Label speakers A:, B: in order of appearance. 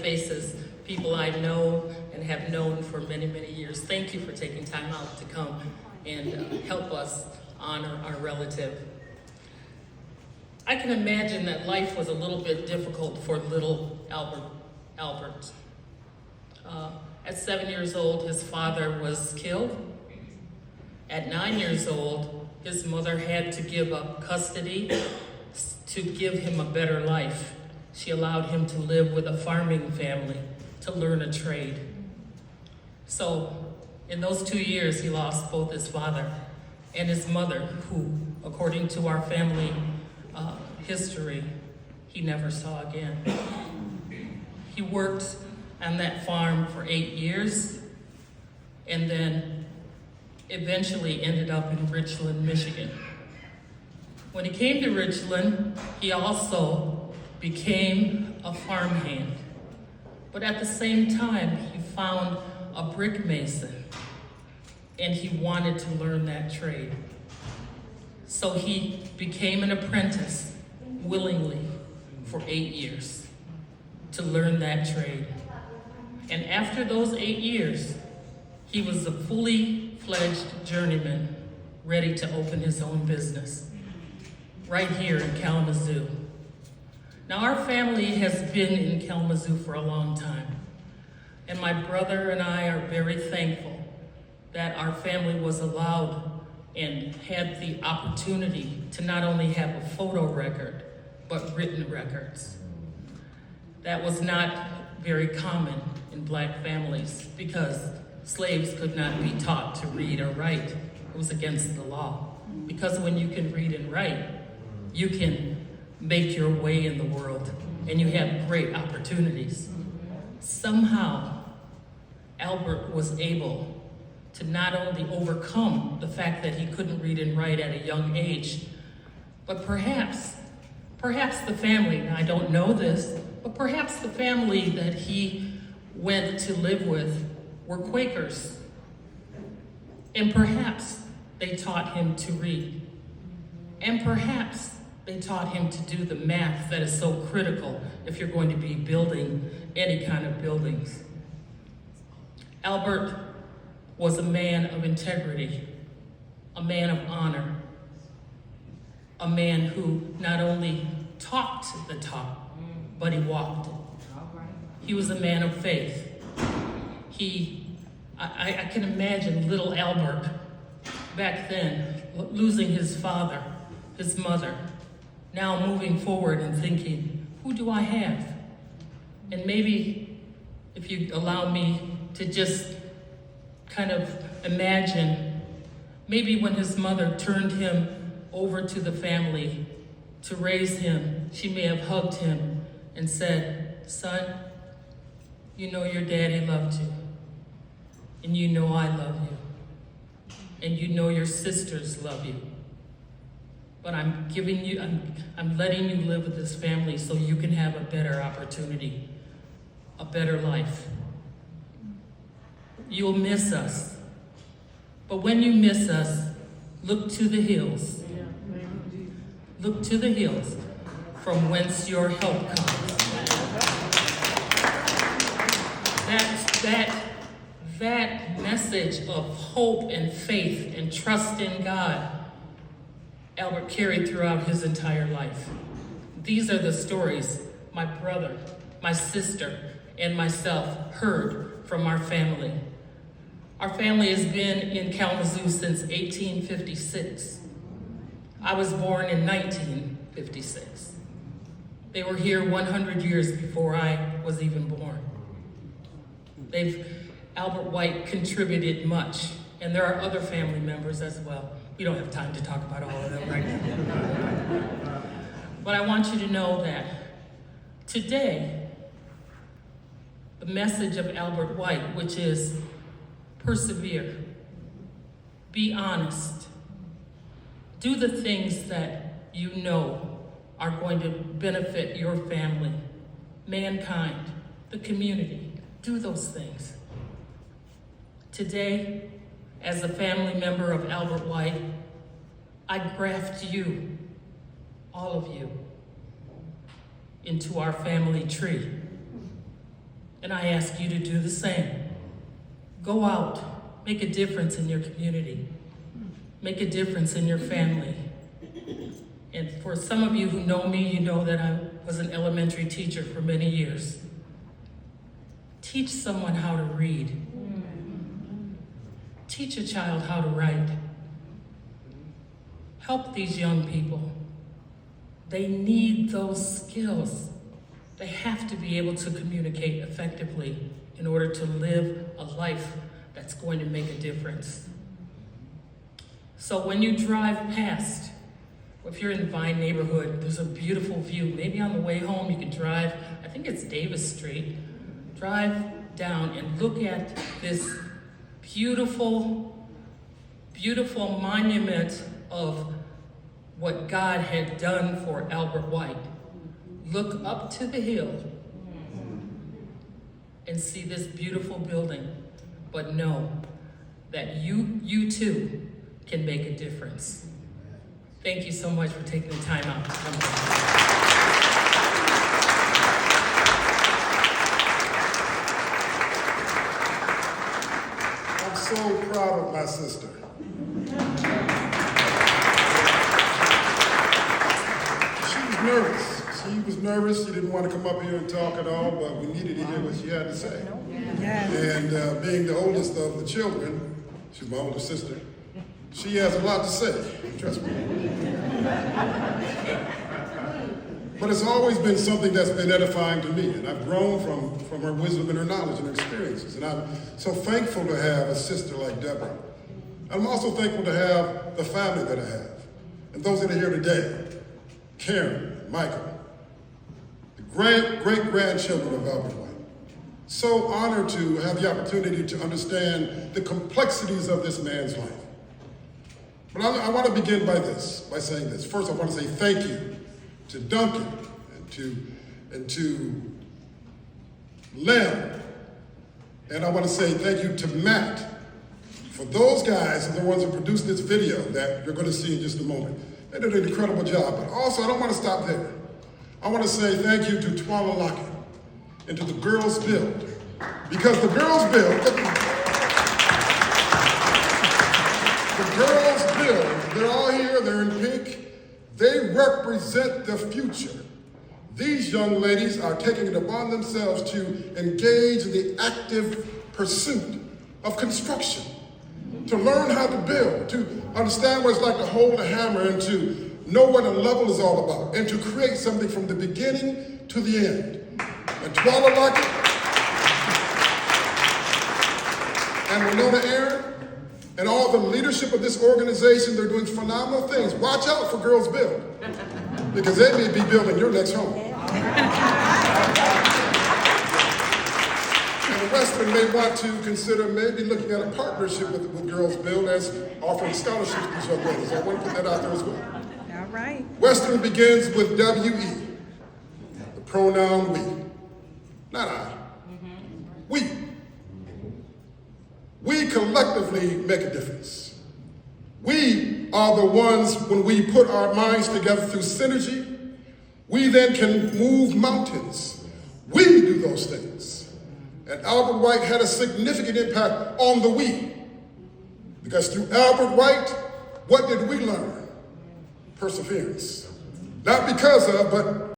A: faces, people I know and have known for many, many years. Thank you for taking time out to come and help us honor our relative. I can imagine that life was a little bit difficult for little Albert. At 7 years old, his father was killed. At 9 years old, his mother had to give up custody to give him a better life. She allowed him to live with a farming family to learn a trade. So in those 2 years, he lost both his father and his mother, who, according to our family history, he never saw again. He worked on that farm for 8 years and then eventually ended up in Richland, Michigan. When he came to Richland, he also became a farmhand. But at the same time, he found a brick mason, and he wanted to learn that trade. So he became an apprentice willingly for 8 years to learn that trade. And after those 8 years, he was a fully fledged journeyman, ready to open his own business, right here in Kalamazoo. Now, our family has been in Kalamazoo for a long time, and my brother and I are very thankful that our family was allowed and had the opportunity to not only have a photo record, but written records. That was not very common in Black families because slaves could not be taught to read or write. It was against the law. Because when you can read and write, you can make your way in the world and you have great opportunities. Somehow, Albert was able to not only overcome the fact that he couldn't read and write at a young age, but perhaps the family, and I don't know this, but perhaps the family that he went to live with were Quakers. And perhaps they taught him to read. And perhaps they taught him to do the math that is so critical if you're going to be building any kind of buildings. Albert was a man of integrity, a man of honor, a man who not only talked the talk, but he walked it. He was a man of faith. I can imagine little Albert back then losing his father, his mother, now moving forward and thinking, who do I have? And maybe, if you allow me to just kind of imagine, maybe when his mother turned him over to the family to raise him, she may have hugged him and said, son, you know your daddy loved you, and you know I love you, and you know your sisters love you. But I'm letting you live with this family so you can have a better opportunity, a better life. You'll miss us, but when you miss us, look to the hills. Look to the hills from whence your help comes. That message of hope and faith and trust in God, Albert carried throughout his entire life. These are the stories my brother, my sister, and myself heard from our family. Our family has been in Kalamazoo since 1856. I was born in 1956. They were here 100 years before I was even born. Albert White contributed much, and there are other family members as well. We don't have time to talk about all of them right now. But I want you to know that today, the message of Albert White, which is persevere, be honest, do the things that you know are going to benefit your family, mankind, the community. Do those things. Today, as a family member of Albert White, I graft you, all of you, into our family tree. And I ask you to do the same. Go out, make a difference in your community. Make a difference in your family. And for some of you who know me, you know that I was an elementary teacher for many years. Teach someone how to read. Teach a child how to write. Help these young people. They need those skills. They have to be able to communicate effectively in order to live a life that's going to make a difference. So when you drive past, if you're in the Vine neighborhood, there's a beautiful view. Maybe on the way home you can drive, I think it's Davis Street, drive down and look at this beautiful, beautiful monument of what God had done for Albert White. Look up to the hill and see this beautiful building, but know that you too can make a difference. Thank you so much for taking the time out to come here.
B: I'm so proud of my sister. She was nervous. She didn't want to come up here and talk at all, but we needed to hear what she had to say. Yes. And being the oldest of the children, she's my older sister, she has a lot to say, trust me. But it's always been something that's been edifying to me, and I've grown from her wisdom and her knowledge and her experiences. And I'm so thankful to have a sister like Deborah. I'm also thankful to have the family that I have, and those that are here today, Karen, Michael, the great-grandchildren of Albert White. So honored to have the opportunity to understand the complexities of this man's life. But I want to begin by saying this. First, I want to say thank you to Duncan and to Lem. And I want to say thank you to Matt. For those guys are the ones who produced this video that you're going to see in just a moment. They did an incredible job. But also, I don't want to stop there. I want to say thank you to Twala Lockett and to the Girls Build. Because the Girls Build, they're all here, they're in pink. They represent the future. These young ladies are taking it upon themselves to engage in the active pursuit of construction, to learn how to build, to understand what it's like to hold a hammer and to know what a level is all about, and to create something from the beginning to the end. And Twala Lockett and Winona Aaron and all the leadership of this organization, they're doing phenomenal things. Watch out for Girls Build, because they may be building your next home. And Western may want to consider maybe looking at a partnership with Girls Build as offering scholarships to these young ladies. I want to put that out there as well.
C: All right.
B: Western begins with W-E, the pronoun we, not I. We. We collectively make a difference. We are the ones, when we put our minds together through synergy, we then can move mountains. We do those things. And Albert White had a significant impact on the we. Because through Albert White, what did we learn? Perseverance. Not because of, but